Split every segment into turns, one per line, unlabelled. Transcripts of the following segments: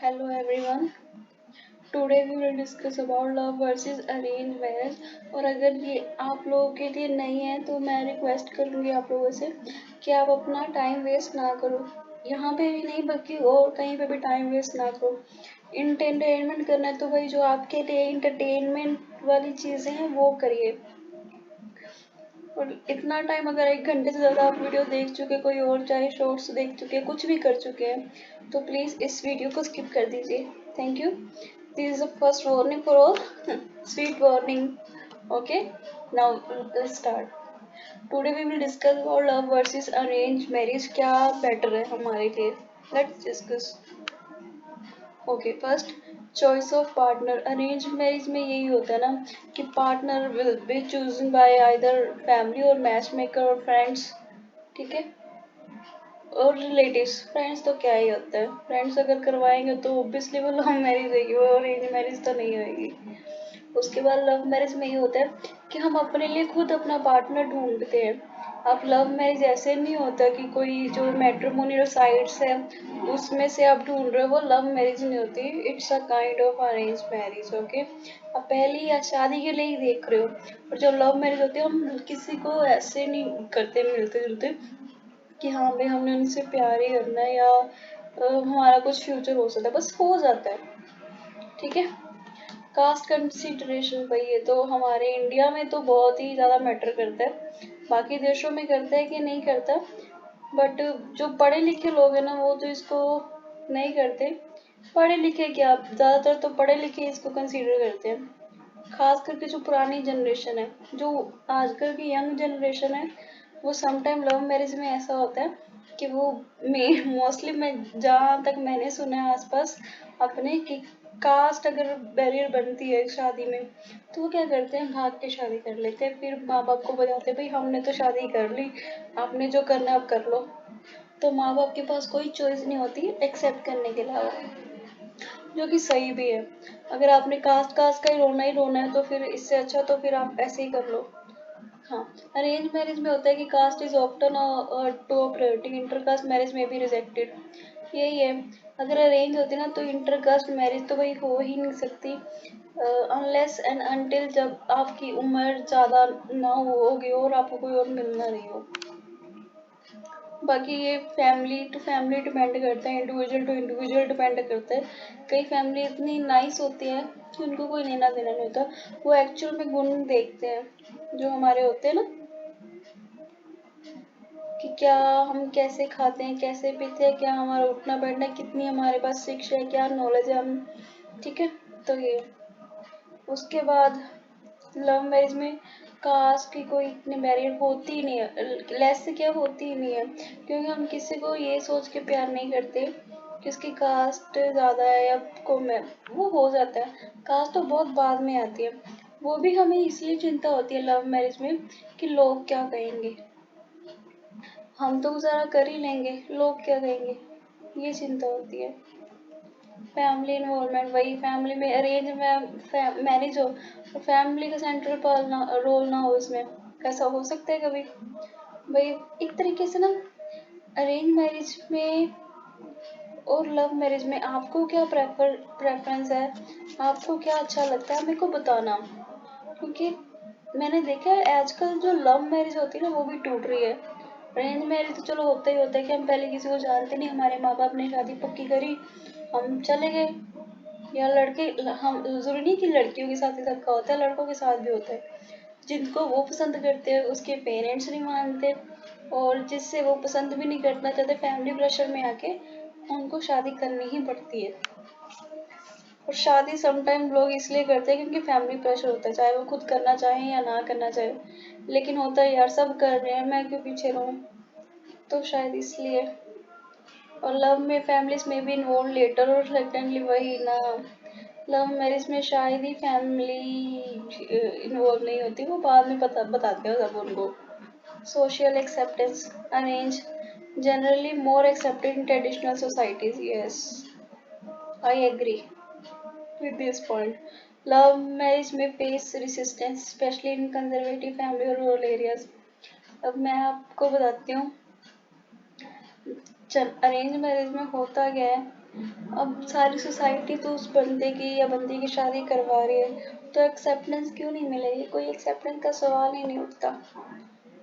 Hello everyone. Today we will discuss about love versus arranged marriage। और अगर ये आप लोगों के लिए नहीं है तो मैं रिक्वेस्ट करूँगी आप लोगों से कि आप अपना टाइम वेस्ट ना करो, यहाँ पे भी नहीं बल्कि और कहीं पे भी टाइम वेस्ट ना करो। इंटरटेनमेंट करना है तो भाई जो आपके लिए इंटरटेनमेंट वाली चीज़ें हैं वो करिए। और इतना टाइम अगर 1 घंटे से ज़्यादा आप वीडियो देख चुके, कोई और चाहे शॉर्ट्स देख चुके, कुछ भी कर चुके हैं, तो प्लीज़ इस वीडियो को स्किप कर दीजिए। Thank you. This is the first warning for all. Sweet warning. Okay, now let's start. Today we will discuss about love versus arrange marriage, क्या बेटर है हमारे लिए। Let's discuss. Okay, first choice of partner. Arrange marriage में यही होता है ना कि partner will be chosen by either family और मैच मेकर और फ्रेंड्स। ठीक है, और रिलेटिव्स। फ्रेंड्स तो क्या ही होता है, फ्रेंड्स अगर करवाएंगे तो ऑब्वियसली वो लव मैरिज होगी, वो अरेंज मैरिज तो नहीं होगी। उसके बाद लव मैरिज में ये होता है कि हम अपने लिए खुद अपना पार्टनर ढूंढते हैं। अब लव मैरिज ऐसे नहीं होता कि कोई जो मैट्रिमोनियल साइट्स है उसमें से आप ढूंढ रहे हो, वो लव मैरिज नहीं होती। It's a kind of arrange marriage. Okay, आप पहली या शादी के लिए ही देख रहे हो। और जो लव मैरिज होती है हम किसी को ऐसे नहीं करते मिलते जुलते कि हाँ भाई हमने उनसे प्यार ही करना है या हमारा कुछ फ्यूचर हो सकता है, बस हो जाता है। ठीक है, कास्ट कंसिडरेशन भाई ये तो हमारे इंडिया में तो बहुत ही ज़्यादा मैटर करता है। बाकी देशों में करता है कि नहीं करता, बट जो पढ़े लिखे लोग हैं ना वो तो इसको नहीं करते। पढ़े लिखे क्या, ज़्यादातर तो पढ़े लिखे इसको कंसीडर करते हैं। खास करके जो पुरानी जनरेशन है, जो आजकल की यंग जनरेशन है, वो समटाइम लव मैरिज में ऐसा होता है कि वो मोस्टली मैं जहाँ तक मैंने सुना है आसपास अपने कि कास्ट अगर बैरियर बनती है शादी में तो वो क्या करते हैं, भाग के शादी कर लेते हैं। फिर माँ बाप को बताते हैं भाई हमने तो शादी कर ली, आपने जो करना है आप कर लो। तो माँ बाप के पास कोई चॉइस नहीं होती एक्सेप्ट करने के अलावा, जो कि सही भी है। अगर आपने कास्ट कास्ट का ही रोना है तो फिर इससे अच्छा तो फिर आप ऐसे ही कर लो। हाँ, अरेंज मैरिज में होता है कि caste is often to priority, intercaste marriage में भी रिजेक्टेड। यही है, अगर अरेंज होती ना तो इंटरकास्ट मैरिज तो भाई हो ही नहीं सकती अनलेस एंड अनटिल जब आपकी उम्र ज़्यादा ना होगी और आपको कोई और मिलना नहीं हो। बाकी ये फैमिली टू फैमिली डिपेंड करता है, इंडिविजुअल टू इंडिविजुअल डिपेंड करता है। कई फैमिली इतनी नाइस होती है कि उनको कोई लेना देना नहीं होता, वो एक्चुअल में गुण देखते हैं जो हमारे होते हैं ना, कि क्या हम कैसे खाते हैं, कैसे पीते हैं, क्या हमारा उठना बैठना, कितनी हमारे पास शिक्षा है, क्या नॉलेज है हम। ठीक है, तो ये उसके बाद लव मैरिज में कास्ट की कोई इतनी बैरियर होती ही नहीं है, लेस से क्या होती ही नहीं है, क्योंकि हम किसी को ये सोच के प्यार नहीं करते कि उसकी कास्ट ज़्यादा है या कम है। वो हो जाता है, कास्ट तो बहुत बाद में आती है। वो भी हमें इसलिए चिंता होती है लव मैरिज में कि लोग क्या कहेंगे, हम तो गुजारा कर ही लेंगे, लोग क्या कहेंगे, ये चिंता होती है। फैमिली इन्वॉल्वमेंट, वही फैमिली में अरेंज में मैरिज हो और फैमिली का सेंट्रल रोल ना हो इसमें, कैसा हो सकता है कभी। भाई एक तरीके से ना अरेंज मैरिज में और लव मैरिज में आपको क्या प्रेफरेंस है, आपको क्या अच्छा लगता है मेरे को बताना। क्योंकि मैंने देखा है आजकल जो लव मैरिज होती है ना वो भी टूट रही है। अरेंज मैरिज तो चलो होता ही होता है कि हम पहले किसी को जानते नहीं, हमारे माँ बाप ने शादी पक्की करी, हम चले गए। या लड़के, हम जरूरी नहीं कि लड़कियों के साथ ही सबका होता है, लड़कों के साथ भी होता है। जिनको वो पसंद करते हैं उसके पेरेंट्स नहीं मानते, और जिससे वो पसंद भी नहीं करना चाहते फैमिली प्रेशर में आके उनको शादी करनी ही पड़ती है। और शादी समटाइम लोग इसलिए करते हैं क्योंकि फैमिली प्रेशर होता है, चाहे वो खुद करना चाहें या ना करना चाहे। लेकिन होता है यार सब कर रहे हैं, मैं क्यों पीछे रहूं, तो शायद इसलिए। और लव में फैमिलीज में भी इन्वॉल्व लेटर और सेकेंडली वही ना, लव मैरिज में शायद ही फैमिली इन्वॉल्व नहीं होती, वो बाद में पता बताते हो सब उनको। Social acceptance, arrange generally more accepted in traditional societies. Yes, I agree with this point. Love marriage may face resistance, especially in conservative family और rural areas. अब मैं आपको बताती हूँ, अरेंज मैरिज में होता क्या है अब सारी सोसाइटी तो उस बंदे की या बंदी की शादी करवा रही है, तो एक्सेप्टेंस क्यों नहीं मिलेगी? कोई एक्सेप्टेंस का सवाल ही नहीं उठता।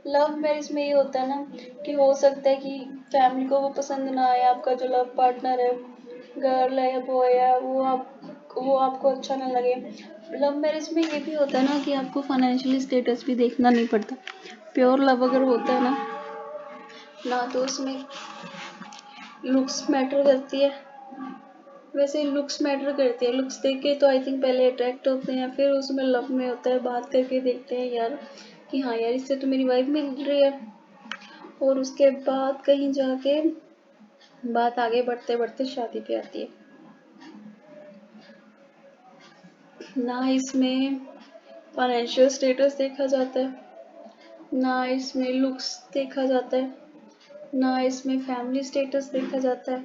लव मैरिज में ये होता है ना कि हो सकता है कि फैमिली को वो पसंद ना आए, आपका जो लव पार्टनर है, गर्ल है या बॉय है, वो आपको अच्छा ना लगे। लव मैरिज में ये भी होता है ना कि आपको फाइनेंशियल स्टेटस भी देखना नहीं पड़ता। प्योर लव अगर होता है ना तो उसमें लुक्स मैटर करती है। वैसे लुक्स मैटर करती है, लुक्स देख के तो आई थिंक पहले अट्रैक्ट होते हैं, फिर उसमें लव में होता है, बात करके देखते हैं यार कि हाँ यार इससे तो मेरी वाइफ मिल रही है, और उसके बाद कहीं जाके बात आगे बढ़ते बढ़ते शादी पे आती है। ना इसमें फाइनेंशियल स्टेटस देखा जाता है, ना इसमें लुक्स देखा जाता है, ना इसमें फैमिली स्टेटस देखा जाता है,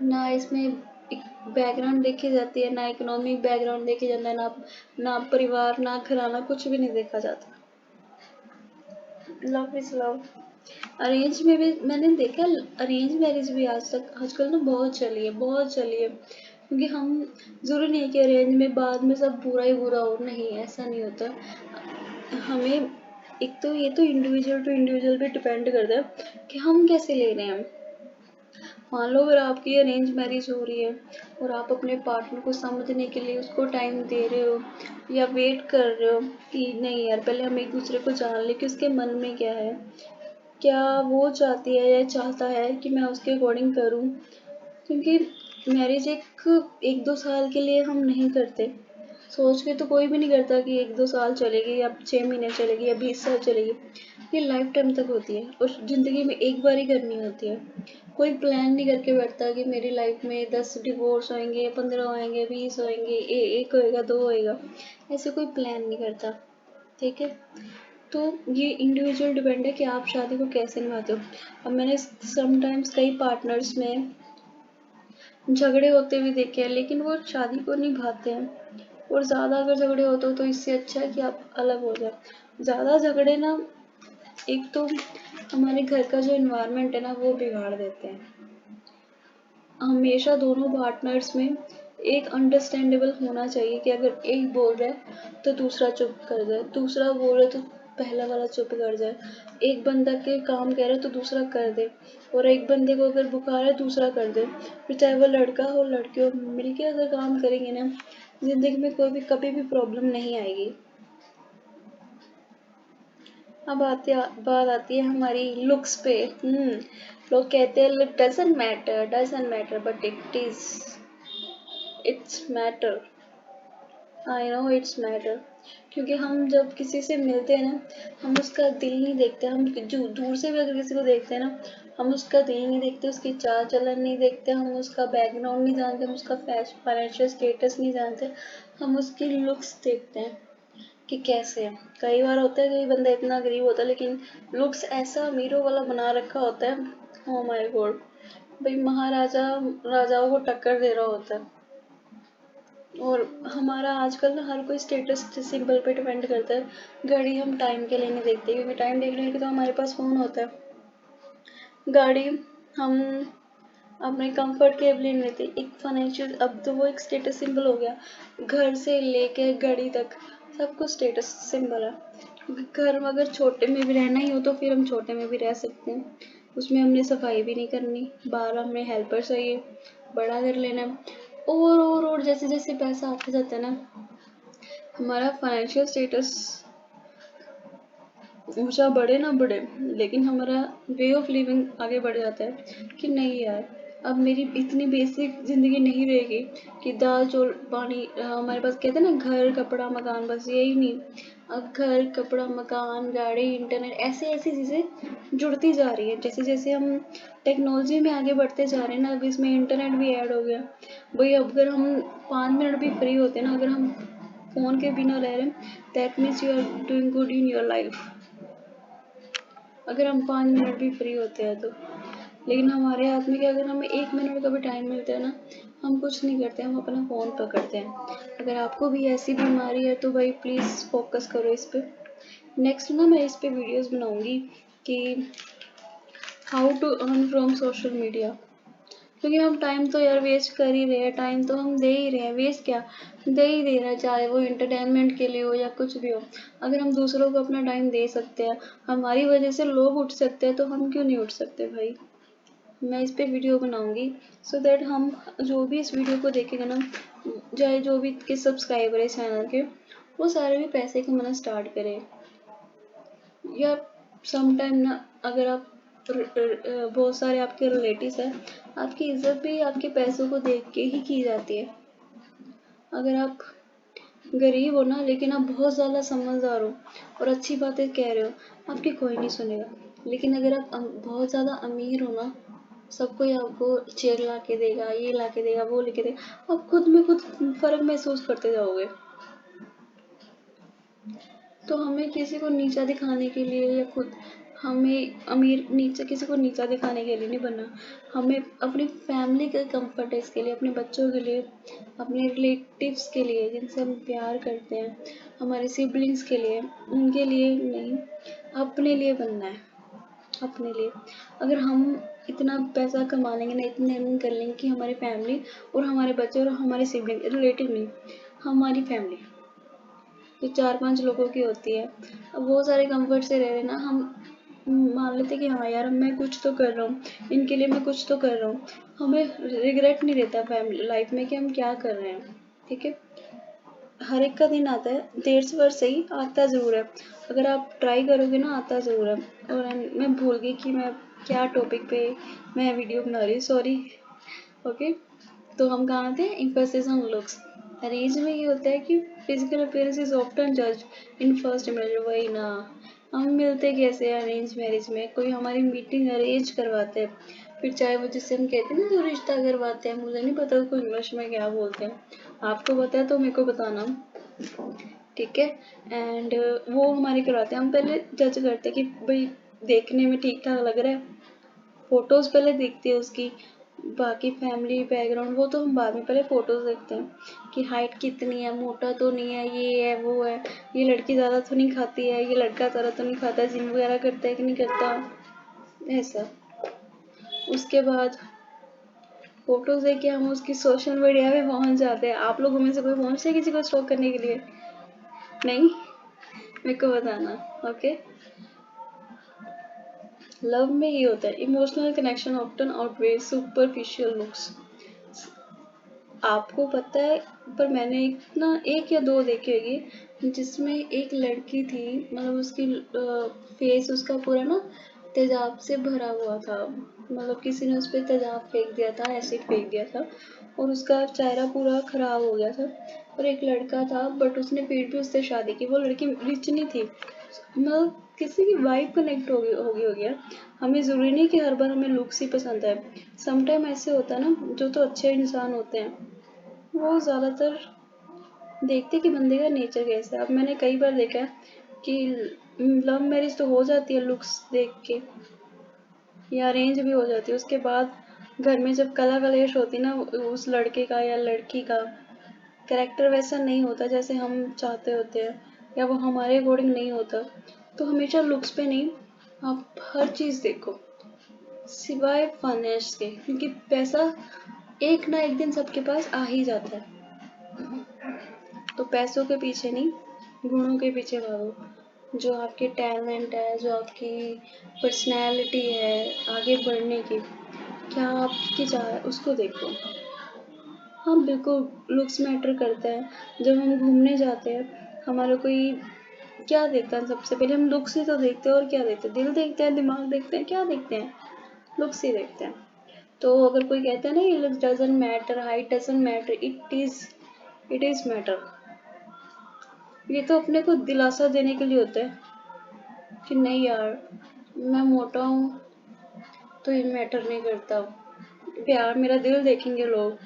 ना इसमें बैकग्राउंड देखी जाती है, ना इकोनॉमिक बैकग्राउंड देखी जाता है, ना परिवार, ना घराना, कुछ भी नहीं देखा जाता। Love is love. अरेंज में भी मैंने देखा, अरेंज मैरिज भी आजकल ना बहुत चली है, बहुत चली है, क्योंकि हम जरूरी नहीं है कि अरेंज में बाद में सब बुरा ही बुरा हो, नहीं ऐसा नहीं होता। हमें एक तो ये तो इंडिविजुअल टू इंडिविजुअल पे डिपेंड करता है कि हम कैसे ले रहे हैं। मान लो अगर आपकी अरेंज मैरिज हो रही है और आप अपने पार्टनर को समझने के लिए उसको टाइम दे रहे हो या वेट कर रहे हो कि नहीं यार पहले हम एक दूसरे को जान लें कि उसके मन में क्या है, क्या वो चाहती है या चाहता है कि मैं उसके अकॉर्डिंग करूं, क्योंकि मैरिज एक दो साल के लिए हम नहीं करते। सोच के तो कोई भी नहीं करता कि एक दो साल चलेगी या 6 महीने चलेगी या 20 साल चलेगी। ये लाइफ टाइम तक होती है और ज़िंदगी में एक बार ही करनी होती है। कोई प्लान नहीं करके बैठता कि मेरी लाइफ में 10 डिवोर्स होंगे, 15 होंगे, 20 होंगे, एक होएगा, 2 होएगा, ऐसे कोई प्लान नहीं करता। ठीक है, तो ये इंडिविजुअल डिपेंड है कि आप शादी को कैसे निभाते हो। अब मैंने समटाइम्स कई पार्टनर्स में झगड़े होते हुए देखे हैं, लेकिन वो शादी को निभाते हैं। और ज़्यादा अगर झगड़े होते हो तो इससे अच्छा है कि आप अलग हो जाओ। ज़्यादा झगड़े ना एक तो हमारे घर का जो इन्वायरमेंट है ना वो बिगाड़ देते हैं। हमेशा दोनों पार्टनर्स में एक अंडरस्टैंडेबल होना चाहिए कि अगर एक बोल रहा है तो दूसरा चुप कर जाए, दूसरा बोल रहा है तो पहला वाला चुप कर जाए, एक बंदा के काम कह रहा है तो दूसरा कर दे, और एक बंदे को अगर बुखार है दूसरा कर दे। फिर चाहे वो लड़का हो लड़की हो, मिलके अगर काम करेंगे ना जिंदगी में कोई भी कभी भी प्रॉब्लम नहीं आएगी। अब बात आती है हमारी लुक्स पे। लोग कहते हैं doesn't matter but it's matter. I know it's matter, क्योंकि हम जब किसी से मिलते हैं ना हम उसका दिल नहीं देखते, हम जो दूर से भी अगर किसी को देखते हैं ना हम उसका दिल नहीं देखते, उसकी चाल चलन नहीं देखते, हम उसका बैकग्राउंड नहीं जानते, हम उसका फाइनेंशियल स्टेटस नहीं जानते, हम उसकी लुक्स देखते हैं कि कैसे है। कई बार होता है कई बंदा इतना गरीब होता है लेकिन लुक्स ऐसा अमीरों वाला बना रखा होता है, ओ माय गॉड, भाई महाराजा राजाओं को टक्कर दे रहा होता है। और हमारा आजकल ना हर कोई स्टेटस सिंबल पे डिपेंड करता है। घड़ी हम टाइम के लिए नहीं देखते, क्योंकि टाइम देखने के लिए तो हमारे पास फ़ोन होता है। गाड़ी हम अपने कंफर्ट के लिए नहीं लेते, एक फाइनेंशियल, अब तो वो एक स्टेटस सिंबल हो गया। घर से लेके घड़ी तक सब कुछ स्टेटस सिंबल है, क्योंकि घर में अगर छोटे में भी रहना ही हो तो फिर हम छोटे में भी रह सकते हैं, उसमें हमने सफाई भी नहीं करनी, बाहर हमें हेल्पर चाहिए, बड़ा कर लेना। और जैसे जैसे पैसा आते जाता है ना हमारा फाइनेंशियल स्टेटस ऊंचा बढ़े ना बढ़े लेकिन हमारा वे ऑफ लिविंग आगे बढ़ जाता है कि नहीं यार अब मेरी इतनी बेसिक ज़िंदगी नहीं रहेगी कि दाल चौल पानी, हमारे पास कहते हैं ना घर कपड़ा मकान, बस यही नहीं। अब घर कपड़ा मकान गाड़ी इंटरनेट ऐसे ऐसी चीज़ें जुड़ती जा रही हैं, जैसे जैसे हम टेक्नोलॉजी में आगे बढ़ते जा रहे हैं ना, अब इसमें इंटरनेट भी ऐड हो गया। भाई अब अगर हम 5 मिनट भी फ्री होते हैं ना, अगर हम फ़ोन के बिना रह रहे हैं that means you are doing good in your life, अगर हम 5 मिनट भी फ्री होते हैं तो। लेकिन हमारे हाथ में क्या, अगर हमें 1 मिनट का भी टाइम मिलता है ना हम कुछ नहीं करते, हम अपना फ़ोन पकड़ते हैं। अगर आपको भी ऐसी बीमारी है तो भाई प्लीज़ फोकस करो इस पे। नेक्स्ट ना मैं इस पे वीडियोस बनाऊंगी कि how to earn from social media, क्योंकि हम टाइम तो यार वेस्ट कर ही रहे हैं, टाइम तो हम दे ही रहे हैं, वेस्ट क्या, दे ही दे रहे हैं, चाहे वो इंटरटेनमेंट के लिए हो या कुछ भी हो। अगर हम दूसरों को अपना टाइम दे सकते हैं, हमारी वजह से लोग उठ सकते हैं, तो हम क्यों नहीं उठ सकते भाई। मैं इस पे वीडियो बनाऊंगी सो दैट हम जो भी इस वीडियो को देखेगा ना, चाहे जो भी के सब्सक्राइबर है चैनल के, वो सारे भी पैसे कमाना स्टार्ट करें। या सम टाइम ना, अगर आप बहुत सारे आपके रिलेटिव्स हैं, आपकी इज्जत भी आपके पैसों को देख के ही की जाती है। अगर आप गरीब हो ना, लेकिन आप बहुत ज़्यादा समझदार हो और अच्छी बातें कह रहे हो, आपकी कोई नहीं सुनेगा। लेकिन अगर आप बहुत ज़्यादा अमीर हो ना, सब कोई आपको चेयर ला के देगा, ये ला के देगा, वो लेके देगा, आप खुद में खुद फर्क महसूस करते जाओगे। तो हमें किसी को नीचा दिखाने के लिए या खुद हमें अमीर नीचे किसी को नीचा दिखाने के लिए नहीं बनना। हमें अपनी फैमिली के कंफर्ट है, इसके लिए अपने बच्चों के लिए, अपने रिलेटिव्स के लिए जिनसे हम प्यार करते हैं, हमारे सिबलिंग्स के लिए, उनके लिए नहीं, अपने लिए बनना है। अपने लिए अगर हम इतना पैसा कमा लेंगे ना, इतने अर्निंग कर लेंगे कि हमारी फैमिली और हमारे बच्चे और हमारे सिबलिंग, रिलेटिव नहीं, हमारी फैमिली जो 4-5 लोगों की होती है, अब वो सारे कंफर्ट से रह रहे ना, हम मान लेते कि हाँ यार मैं कुछ तो कर रहा हूँ, इनके लिए मैं कुछ तो कर रहा हूँ, हमें रिग्रेट नहीं रहता फैमिली लाइफ में कि हम क्या कर रहे हैं। ठीक है, हर एक का दिन आता है, देर से वर्ष सही आता ज़रूर है। अगर आप ट्राई करोगे ना, आता ज़रूर है। और मैं भूल गई कि मैं क्या टॉपिक पे मैं वीडियो बना रही हूँ, सॉरी। ओके, तो हम कहाँ थे, एम्फेसिस ऑन लुक्स। अरेंज में ये होता है कि फिजिकल अपीयरेंस इज ऑफ्टन जज इन फर्स्ट इमेज। वही ना, हम मिलते कैसे अरेंज मैरिज में, कोई हमारी मीटिंग अरेंज करवाते हैं, फिर चाहे वो जिससे हम कहते हैं ना जो रिश्ता करवाते हैं, मुझे नहीं पता उसको इंग्लिश में क्या बोलते हैं, आपको पता है तो मेरे को बताना। ठीक है, एंड वो हमारे करवाते हैं। हम पहले जज करते हैं कि भाई देखने में ठीक ठाक लग रहा है, फोटोज पहले देखते हैं उसकी, बाकी फैमिली बैकग्राउंड वो तो हम बाद में, पहले फोटोज देखते हैं कि हाइट कितनी है, मोटा तो नहीं है, ये है वो है, ये लड़की ज़्यादा तो नहीं खाती है, ये लड़का ज़्यादा तो नहीं खाता, जिम वगैरह करता है कि नहीं करता, ऐसा। उसके बाद फोटोज देख के हम उसकी सोशल मीडिया पे पहुंच जाते हैं। आप लोगों में से कोई पहुंचते है किसी को स्टॉक करने के लिए? नहीं, मेरे को बताना। ओके, लव में ये होता है, emotional connection often outweighs superficial looks. आपको पता है, पर मैंने एक या दो देखी होगी जिसमें एक लड़की थी, मतलब उसकी फेस उसका पूरा ना तेजाब से भरा हुआ था, मतलब किसी ने उस पर तेजाब फेंक दिया था, एसिड फेंक दिया था, और उसका चेहरा पूरा खराब हो गया था। और एक लड़का था, बट उसने फिर भी उससे शादी की। वो लड़की रिच नहीं थी, मतलब किसी की वाइब कनेक्ट हो गया। हमें ज़रूरी नहीं कि हर बार हमें लुक्स ही पसंद है। सम टाइम ऐसे होता है ना, जो तो अच्छे इंसान होते हैं वो ज़्यादातर देखते कि बंदे का नेचर कैसा है। अब मैंने कई बार देखा है कि लव मैरिज तो हो जाती है लुक्स देख के, या अरेंज भी हो जाती है, उसके बाद घर में जब कला कलेश होती ना, उस लड़के का या लड़की का कैरेक्टर वैसा नहीं होता जैसे हम चाहते होते हैं, या वो हमारे अकॉर्डिंग नहीं होता, तो हमेशा लुक्स पे नहीं, आप हर चीज़ देखो सिवाय फाइनेंस के, क्योंकि पैसा एक ना एक दिन सबके पास आ ही जाता है। तो पैसों के पीछे नहीं, गुणों के पीछे भागो। जो आपके टैलेंट है, जो आपकी पर्सनैलिटी है आगे बढ़ने की, क्या आपकी चाह है, उसको देखो। हाँ बिल्कुल, लुक्स मैटर करता है। जब हम घूमने जाते हैं, हमारा कोई क्या देखता है, सबसे पहले हम लुक्स ही तो देखते हैं, और क्या देखते हैं, दिल देखते हैं, दिमाग देखते हैं, क्या देखते हैं, लुक्स ही देखते हैं। तो अगर कोई कहता है ना ये looks doesn't matter, height doesn't matter, it is matter. ये तो अपने को दिलासा देने के लिए होता है कि नहीं यार, मैं मोटा हूँ तो ये मैटर नहीं करता, प्यार मेरा दिल देखेंगे लोग,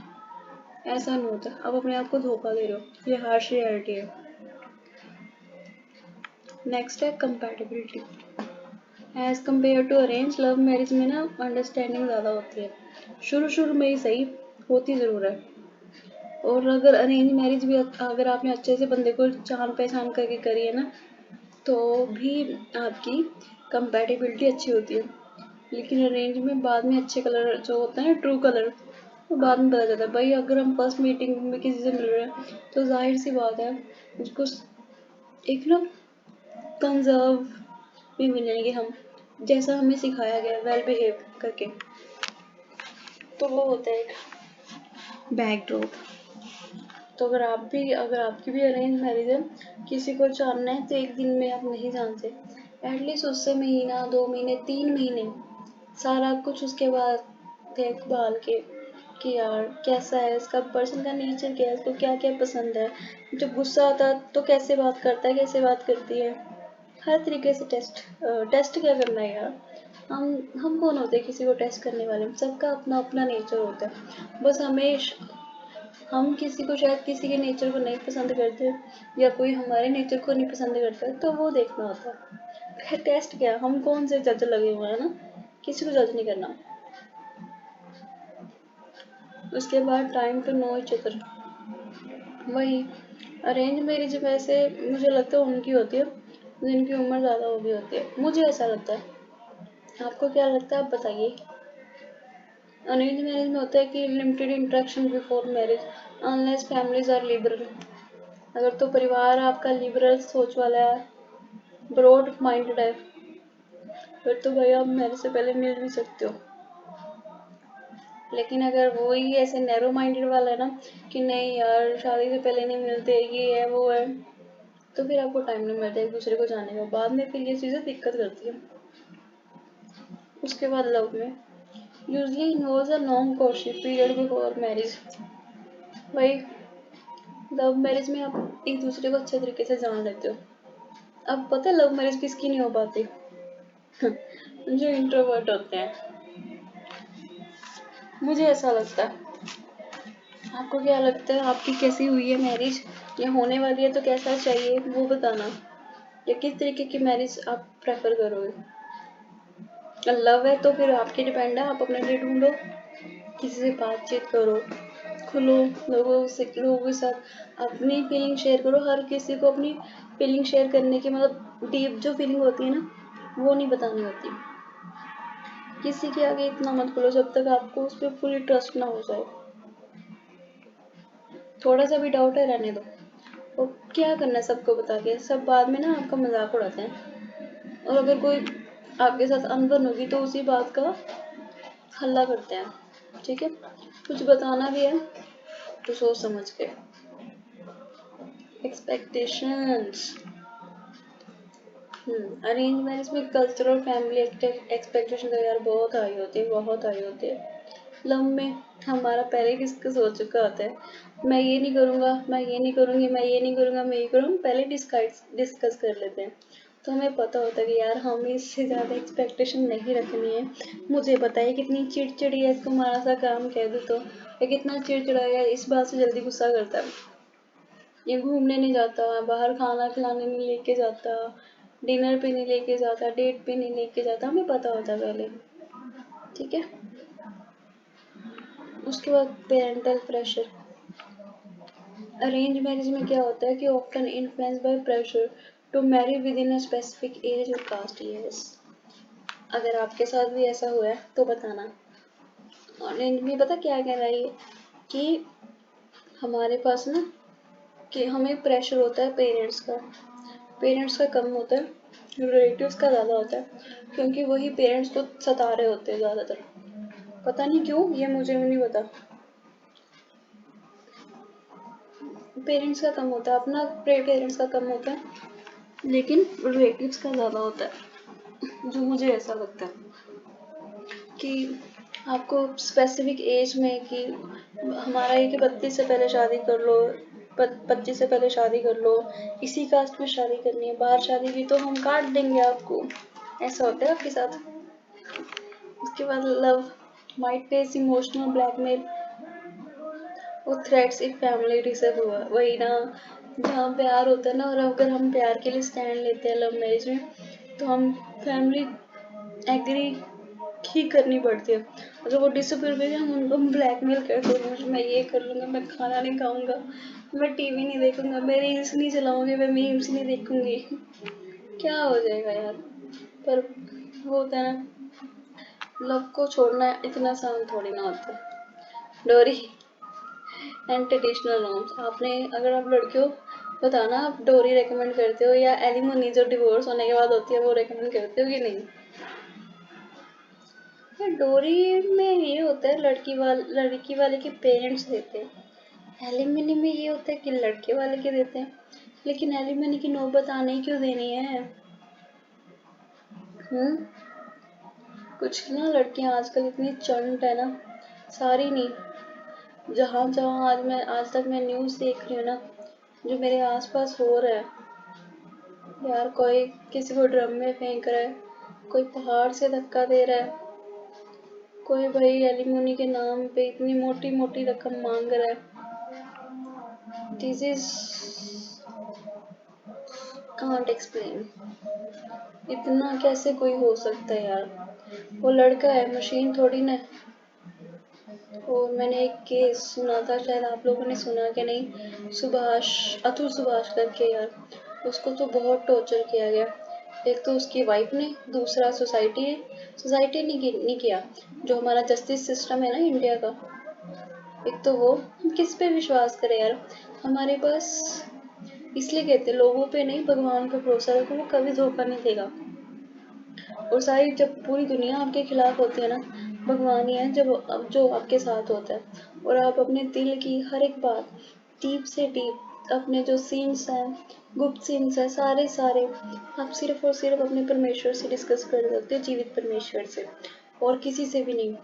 ऐसा नहीं होता। आप अपने आप को धोखा दे रहे हो, ये हार्श रियलिटी है। नेक्स्ट है compatibility. As compare to arrange love marriage में ना अंडरस्टैंडिंग ज़्यादा होती है, शुरू शुरू में ही सही होती ज़रूर है। और अगर अरेंज मैरिज भी अगर आपने अच्छे से बंदे को जान पहचान करके करी है ना, तो भी आपकी कंपैटिबिलिटी अच्छी होती है। लेकिन अरेंज में बाद में अच्छे कलर जो होता है ना, ट्रू कलर, तो बाद में पता चलता है भाई, अगर हम फर्स्ट मीटिंग में किसी से मिल रहे हैं तो जाहिर सी बात है उसको एक ना कंजर्व भी मिलेंगे हम, जैसा हमें सिखाया गया वेल बिहेव करके। तो वो होता है एक बैकड्रॉप। तो अगर आपकी भी अरेंज मैरिज है, किसी को जानना है तो एक दिन में आप नहीं जानते, एटलीस्ट उससे महीना 2 महीने 3 महीने सारा कुछ उसके बाद देखभाल के कि यार कैसा है इसका, पर्सन का नेचर क्या है, इसको क्या क्या पसंद है, जब गुस्सा आता है तो कैसे बात करता है, कैसे बात करती है, हर तरीके से टेस्ट क्या करना है यार। हम कौन होते हैं किसी को टेस्ट करने वाले, सबका अपना अपना नेचर होता है। बस हम किसी को शायद किसी के नेचर को नहीं पसंद करते या कोई हमारे नेचर को नहीं पसंद करता, तो वो देखना होता है। टेस्ट क्या, हम कौन से जज लगे हुए हैं ना, किसी को जज नहीं करना। उसके बाद time to know each other. वही अरेंज मैरिज वैसे मुझे लगता है उनकी होती है जिनकी उम्र ज़्यादा हो गई होती है, मुझे ऐसा लगता है। आपको क्या लगता है, आप बताइए। अरेंज मैरिज में होता है कि limited interaction before marriage unless families are liberal. अगर तो परिवार आपका लिबरल सोच वाला है, ब्रॉड माइंडेड है, फिर तो भाई आप मैरिज से पहले मिल भी सकते हो। लेकिन अगर वो ही ऐसे नैरो माइंडेड वाला है ना कि नहीं यार शादी से पहले नहीं मिलते, ये है वो है, तो फिर आपको टाइम नहीं मिलता एक दूसरे को जानने का, बाद में फिर ये चीज़ें दिक्कत करती है। उसके बाद लव में usually involves a long courtship period before marriage. भाई लव मैरिज में आप एक दूसरे को अच्छे तरीके से जान लेते हो। अब पता है लव मैरिज किसकी नहीं हो पाती जो इंट्रोवर्ट होते हैं, मुझे ऐसा लगता है। आपको क्या लगता है, आपकी कैसी हुई है मैरिज, या होने वाली है तो कैसा चाहिए वो बताना, या किस तरीके की मैरिज आप प्रेफर करोगे। लव है तो फिर आपके डिपेंड है, आप अपने लिए ढूंढो, किसी से बातचीत करो, खुलो, लोगों के साथ अपनी फीलिंग शेयर करो। हर किसी को अपनी फीलिंग शेयर करने की मतलब डीप जो फीलिंग होती है ना वो नहीं बतानी होती। किसी के आगे इतना मत खोलो जब तक आपको उस पर फुली ट्रस्ट ना हो जाए। थोड़ा सा भी डाउट है रहने दो, और क्या करना है सबको बता के, सब बाद में ना आपका मजाक उड़ाते हैं, और अगर कोई आपके साथ अनबन होगी तो उसी बात का हल्ला करते हैं। ठीक है, कुछ बताना भी है तो सोच समझ के। एक्सपेक्टेशंस, अरेंज मैरिज में कल्चरल फैमिली एक्सपेक्टेशन तो यार बहुत हाई होती है, बहुत हाई होती है। लव में हमारा पहले डिस्कस हो चुका होता है, मैं ये नहीं करूँगा, मैं ये नहीं करूँगी, मैं ये नहीं करूँगा, मैं ये करूँगा, पहले डिस्कस कर लेते हैं। तो हमें पता होता है कि यार हमें इससे ज़्यादा एक्सपेक्टेशन नहीं रखनी है। मुझे पता है कितनी चिड़चिड़ी है, इसको मारा सा काम कह दो तो ये कितना चिड़चिड़ा है, इस बात से जल्दी गुस्सा करता है, ये घूमने नहीं जाता, बाहर खाना खिलाने नहीं लेके जाता, डिनर पे नहीं लेके जाता, डेट पे नहीं लेके जाता, हमें पता होता है पहले। ठीक है, उसके बाद पेरेंटल प्रेशर। अरेंज मैरिज में क्या होता है कि often influence by pressure to marry within a specific age और कास्ट ईयर्स। अगर आपके साथ भी ऐसा हुआ है तो बताना। अरेंज में पता क्या कह रहा है ये कि हमारे पास ना कि हमें प्रेशर होता है पेरेंट्स का कम होता है, रिलेटिव्स का ज़्यादा होता है, क्योंकि वही पेरेंट्स को सता रहे होते हैं ज़्यादातर। पता नहीं क्यों, ये मुझे भी नहीं पता। पेरेंट्स का कम होता है, अपना पेरेंट्स का कम होता है, लेकिन रिलेटिव्स का ज़्यादा होता है, जो मुझे ऐसा लगता है कि आपको स्पेसिफिक एज में कि हमारा ये कि 32 से पहले शादी कर लो, 25 से पहले शादी कर लो, इसी कास्ट में शादी करनी है, बाहर शादी की तो हम काट देंगे आपको, ऐसा होता है आपके साथ। उसके बाद love might face emotional blackmail और थ्रेट्स इफ फैमिली डिसअप हुआ। वही ना, जहाँ प्यार होता है ना, और अगर हम प्यार के लिए स्टैंड लेते हैं लव मैरिज में तो हम फैमिली एग्री ही करनी पड़ती है। अगर वो डिसअपियर हो गए हम उनको ब्लैकमेल करते हैं, मैं ये कर लूँगा, मैं खाना नहीं खाऊंगा, मैं टीवी नहीं देखूंगा, मैं रील्स नहीं चलाऊंगी, मैं मीम्स नहीं देखूंगी, क्या हो जाएगा यार। पर वो होता है ना, लव को छोड़ना इतना आसान थोड़ी ना होता है। डोरी एंड ट्रेडिशनल नॉर्म्स। आपने, अगर आप लड़के हो बताना, आप डोरी रेकमेंड करते हो या एलिमनी जो डिवोर्स होने के बाद होती है वो रेकमेंड करते हो कि नहीं? डोरी में ये होता है लड़की वाले के पेरेंट्स देते हैं। एलिमनी में ये होता है कि लड़के वाले के देते हैं। लेकिन एलिमनी की नौबत आने ही क्यों देनी है? कुछ ना लड़कियां आजकल इतनी चंट है ना, सारी नहीं, जहाँ जहाँ आज तक मैं न्यूज़ देख रही हूँ ना, जो मेरे आसपास हो रहा है यार, कोई किसी को ड्रम में फेंक रहा है, कोई पहाड़ से धक्का दे रहा है, कोई भाई एलिमनी के नाम पे इतनी मोटी मोटी रकम मांग रहा है। This is can't explain. इतना कैसे कोई हो सकता है यार? वो लड़का है, मशीन थोड़ी ना। और मैंने एक केस सुना था, शायद आप लोगों ने सुना कि नहीं, अतुल सुभाष करके यार, उसको तो बहुत टॉर्चर किया गया। एक तो उसकी वाइफ ने, दूसरा सोसाइटी नहीं किया, जो हमारा जस्टिस सिस्टम है ना इंडिया का। एक तो वो, हम किस पे विश्वास करें यार? हमारे पास, इसलिए कहते हैं लोगों पे नहीं भगवान पे भरोसा रखो, वो कभी धोखा नहीं देगा। और सारी जब पूरी दुनिया आपके खिलाफ होती है ना, भगवान ही है जब जो आपके साथ होता है। और आप अपने दिल की हर एक बात डीप से डीप, अपने जो सीन्स हैं, गुप्त सीन्स हैं, सारे सारे आप सिर्फ और सिर्फ अपने परमेश्वर से डिस्कस कर सकते हो, जीवित परमेश्वर से, और किसी से भी नहीं,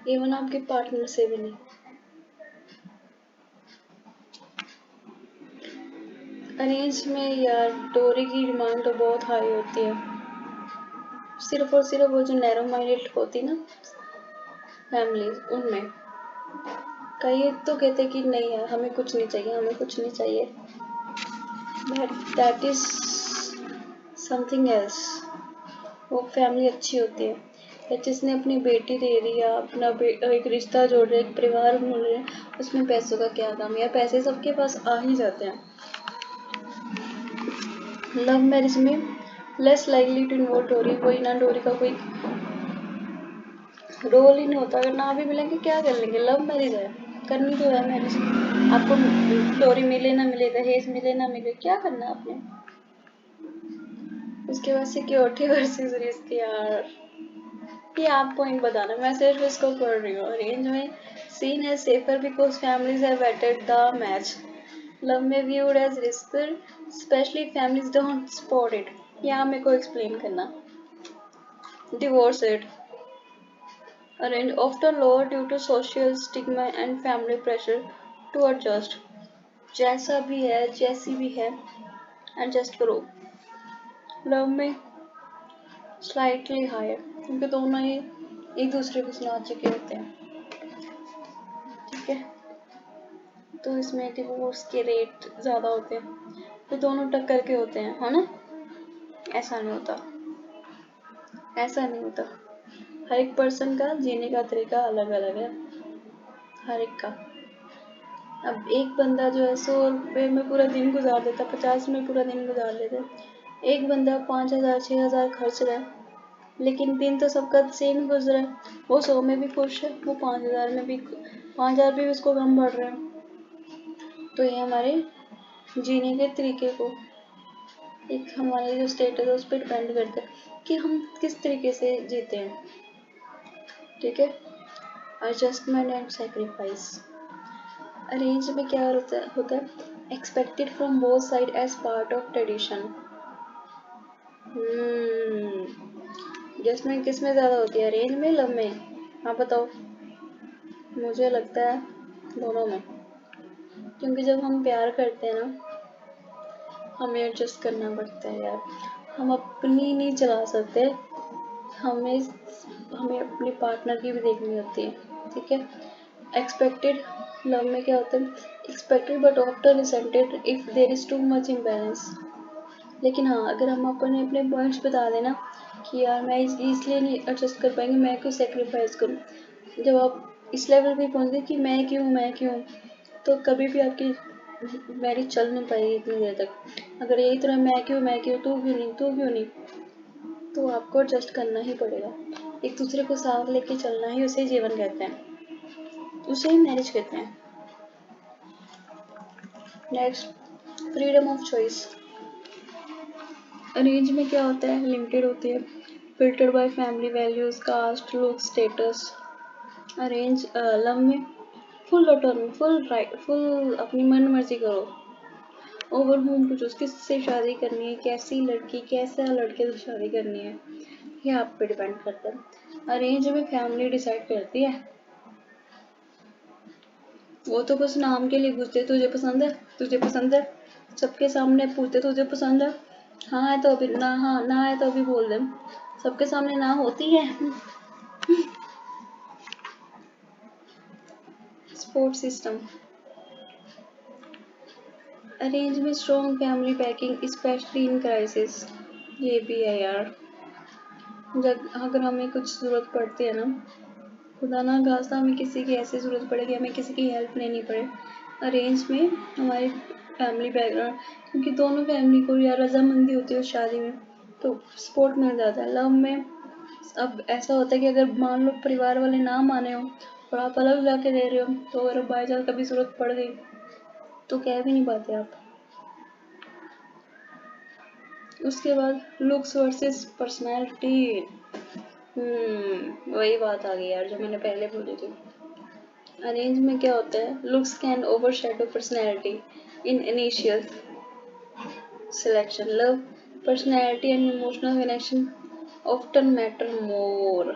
इवन आपके पार्टनर से भी नहीं। अरेंज में यार डोरी की डिमांड तो बहुत हाई होती है। सिर्फ और सिर्फ वो जो नैरो माइंडेड होती ना फैमिली, उनमें कई तो कहते कि नहीं यार, हमें कुछ नहीं चाहिए, हमें कुछ नहीं चाहिए, but that is something else. वो फैमिली अच्छी होती है या जिसने अपनी बेटी दे दी या अपना एक रिश्ता जोड़ रहे, एक परिवार बन रहे, उसमें पैसों का क्या काम? या पैसे सबके पास आ ही जाते हैं। लव मैरिज में लेस लाइकली टू इन्वॉल्व डोरी, कोई ना डोरी का कोई रोल ही नहीं होता। अगर ना भी मिलेंगे क्या कर लेंगे, लव मैरिज है, करनी तो है मैरिज। आपको डोरी मिले ना मिले, दहेज मिले ना मिले, क्या करना है आपने? उसके बाद सिक्योरिटी वर्सेस रिस्क यार, ये आप पॉइंट बताना, मैं सिर्फ इसको पढ़ रही हूँ। अरेंज में सीन है safer because families have waited the match, love में viewed as riskier, especially if families don't support it। यहाँ मेरे को एक्सप्लेन करना। Divorce rate arranged often lower due to social stigma and family pressure to adjust। जैसा भी है, जैसी भी है, एडजस्ट करो। लव में स्लाइटली हायर, क्योंकि दोनों ही एक दूसरे को सुना चुके होते हैं, ठीक है, तो इसमें डिवोर्स के रेट ज़्यादा होते हैं, तो दोनों टक्कर के होते हैं, है ना? ऐसा नहीं होता, ऐसा नहीं होता। हर एक पर्सन का जीने का तरीका अलग अलग है, हर एक का। अब एक बंदा जो है 100 रुपये में पूरा दिन गुजार देता, 50 में पूरा दिन गुजार देता, एक बंदा 5,000 6,000 खर्च रहा है, लेकिन दिन तो सबका सेम गुजरा है, वो 100 में भी खुश है, वो 5,000 में भी, 5,000 भी उसको कम बढ़ रहा है। तो ये हमारे जीने के तरीके को, एक हमारे जो स्टेटस है उस पर डिपेंड करता है कि हम किस तरीके से जीते हैं, ठीक है। Adjustment and sacrifice. अरेंज में क्या होता है expected from both side as part of tradition. Adjustment किस में ज़्यादा होती है, अरेंज में, लव में? आप बताओ। मुझे लगता है दोनों में, क्योंकि जब हम प्यार करते हैं ना, हमें एडजस्ट करना पड़ता है यार, हम अपनी नहीं चला सकते, हमें हमें अपने पार्टनर की भी देखनी होती है, ठीक है। एक्सपेक्टेड लव में क्या होता है, expected but often resented if there is too much imbalance. लेकिन हाँ, अगर हम अपने अपने पॉइंट्स बता देना कि यार मैं इसलिए नहीं एडजस्ट कर पाएंगे, मैं क्यों सेक्रीफाइस करूँ, जब आप इस लेवल पे पहुँचते कि मैं क्यों, तो कभी भी आपकी मैरिज चल नहीं पाएगी इतनी देर तक। अगर यही तरह मैं क्यों, तू क्यों नहीं, तो आपको एडजस्ट करना ही पड़ेगा। एक दूसरे को साथ लेके चलना ही उसे जीवन कहते हैं, उसे ही मैरिज कहते हैं। Next, freedom of choice. Arrange में क्या होता है, लिमिटेड होती है, filtered by family values, caste, look, status. Arrange love में full autonomy, full right, full अपनी मन मर्जी करो। ओवर होम टू चूज, किससे शादी करनी है, कैसी लड़की कैसा लड़के से शादी करनी है, ये आप पे डिपेंड करता है। अरेंज में फैमिली डिसाइड करती है, वो तो बस नाम के लिए पूछते तुझे पसंद है, तुझे पसंद है, सबके सामने पूछते तुझे पसंद है, हाँ है तो अभी ना, हाँ ना है तो अभी बोल दे, सबके सामने ना होती है। Support system. अरेंज में strong family banking specially in crisis, ये भी है यार, जब अगर हमें कुछ ज़रूरत पड़ती है ना, खुदा ना खास्ता हमें किसी की ऐसी ज़रूरत पड़े कि हमें किसी की हेल्प लेनी पड़े, अरेंज में हमारी फैमिली बैकग्राउंड, क्योंकि दोनों फैमिली को यार रजामंदी होती है उस शादी में, तो सपोर्ट मिल जाता है। लव में अब ऐसा होता है कि अगर मान लो परिवार वाले ना माने हो और आप अलग जाके रह रहे हो, तो अगर बाई चांस कभी ज़रूरत पड़ गई तो कह भी नहीं पाते आप। उसके बाद लुक्स वर्सेस पर्सनैलिटी, वही बात आ गई यार जो मैंने पहले बोली थी। अरेंज में क्या होता है, looks can overshadow personality in initial selection. Love, personality and emotional connection often matter more.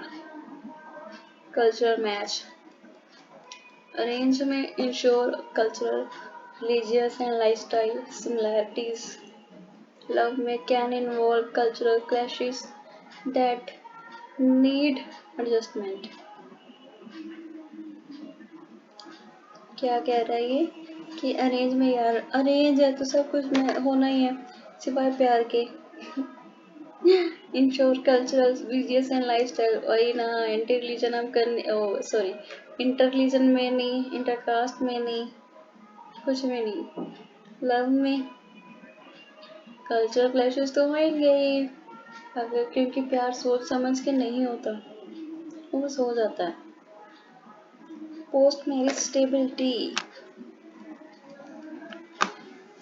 Cultural match. Arrange में ensure cultural, religious and lifestyle similarities. Love में can involve cultural clashes that need adjustment. क्या कह रहा है ये कि arrange में यार, अरेंज है तो सब कुछ में होना ही है सिवाय प्यार के। Ensure cultural, religious and lifestyle, वही ना, इंटर रिलीजन हम करने, ओ सॉरी, इंटर रिलीजन में नहीं, इंटरकास्ट में नहीं, कुछ में नहीं। लव में कल्चरल क्लैशेस तो होंगे ही, अगर क्योंकि प्यार सोच समझ के नहीं होता, वो बस हो जाता है। Post marriage stability.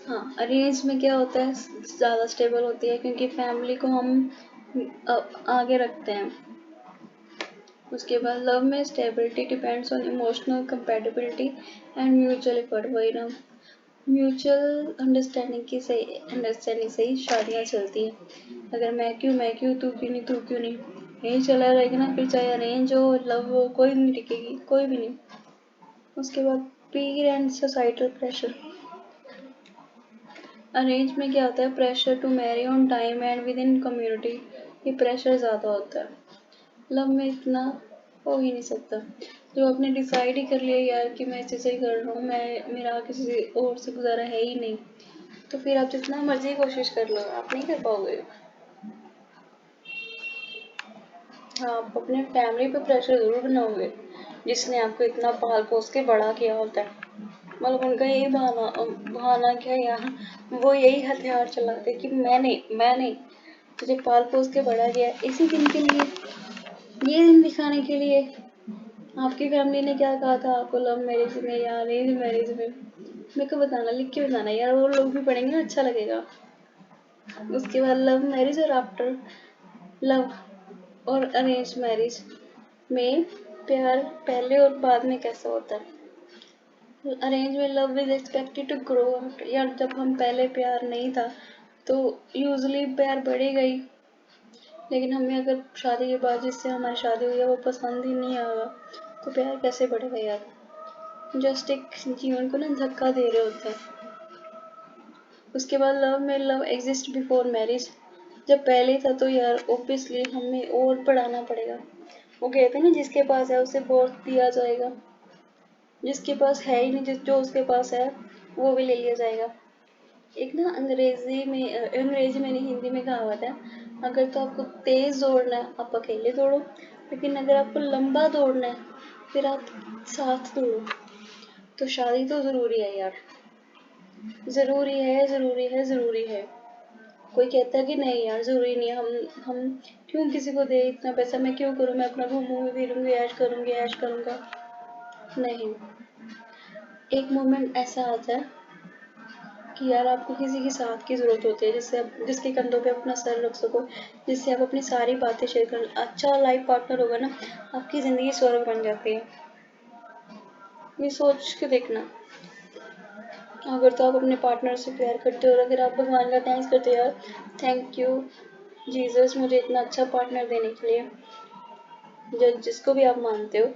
हाँ, अरेंज में क्या होता है, ज़्यादा स्टेबल होती है क्योंकि फैमिली को हम आगे रखते हैं। उसके बाद लव में stability depends on emotional compatibility and mutual effort, वही ना, म्यूचुअल अंडरस्टैंडिंग से ही शादियाँ चलती हैं। अगर मैं क्यों, तू क्यों नहीं, तू क्यों नहीं, यही चला रहेगा ना, फिर चाहे अरेंज हो लव हो, कोई नहीं टिकेगी, कोई भी नहीं। उसके बाद पीर एंड सोसाइटल प्रेशर। अरेंज में क्या होता है, pressure to marry on time and within community, ये प्रेशर ज़्यादा होता है। लव में इतना हो ही नहीं सकता, जो आपने डिसाइड ही कर लिया यार कि मैं इसी से ही कर रहा हूँ, मैं मेरा किसी और से गुजारा है ही नहीं, तो फिर आप जितना मर्जी कोशिश कर लो आप नहीं कर पाओगे। हाँ, आप अपने फैमिली पे प्रेशर ज़रूर बनाओगे जिसने आपको इतना पाल पोस के बड़ा किया होता है, मतलब उनका यही बहाना क्या यार, वो यही हथियार चलाते कि मैंने तुझे पाल पोस के बड़ा किया इसी दिन के लिए, ये दिन दिखाने के लिए। आपकी फैमिली ने क्या कहा था आपको लव मैरिज में या अरेंज मैरिज में, मेरे को बताना, लिख के बताना यार, वो लोग भी पढ़ेंगे ना, अच्छा लगेगा। उसके बाद लव मैरिज और आफ्टर लव और अरेंज मैरिज में प्यार पहले और बाद में कैसा होता है। अरेंज में love is expected to grow, यार जब हम पहले प्यार नहीं था तो यूजली प्यार बढ़ेगा ही, लेकिन हमें अगर शादी के बाद जिससे हमारी शादी हुई है वो पसंद ही नहीं आएगा तो प्यार कैसे बढ़ेगा यार, जस्ट एक जीवन को ना धक्का दे रहे होते हैं। उसके बाद लव में लव एग्जिस्ट बिफोर मैरिज, जब पहले था तो यार ऑब्वियसली हमें और पढ़ाना पड़ेगा, वो कहते हैं ना जिसके पास है उसे बहुत दिया जाएगा, जिसके पास है ही नहीं, जो उसके पास है वो भी ले लिया जाएगा। एक ना अंग्रेजी में नहीं, हिंदी में कहावत है, अगर तो आपको तेज दौड़ना है आप अकेले दौड़ो, लेकिन अगर आपको लंबा दौड़ना है फिर आप साथ दौड़ो। तो शादी तो ज़रूरी है यार, ज़रूरी है, ज़रूरी है, ज़रूरी है। कोई कहता है कि नहीं यार ज़रूरी नहीं है, हम क्यों किसी को दे इतना पैसा, मैं क्यों करूँ, मैं अपना घूमूंगी फिरूंगी ऐश करूँगी ऐश करूँगा, नहीं, एक मोमेंट ऐसा आता है कि यार आपको किसी के साथ की ज़रूरत होती है, जिससे आप जिसके कंधों पे अपना सर रख सको, जिससे आप अपनी सारी बातें शेयर कर। अच्छा लाइफ पार्टनर होगा ना, आपकी ज़िंदगी स्वर्ग बन जाती है। ये सोच के देखना। अगर तो आप अपने पार्टनर से प्यार करते हो और अगर आप भगवान का थैंक्स करते हो, यार थैंक यू जीसस मुझे इतना अच्छा पार्टनर देने के लिए, जिसको भी आप मानते हो।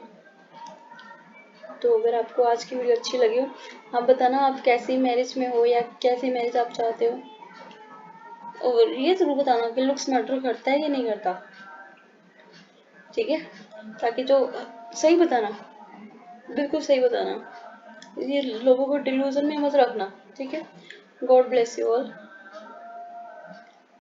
तो अगर आपको आज की वीडियो अच्छी लगी हो, आप बताना आप कैसी मैरिज में हो या कैसी मैरिज आप चाहते हो, और ये ज़रूर बताना कि लुक्स मैटर करता है या नहीं करता, ठीक है? ताकि जो सही बताना, बिल्कुल सही बताना, ये लोगों को डिल्यूजन में मत रखना, ठीक है? God bless you all.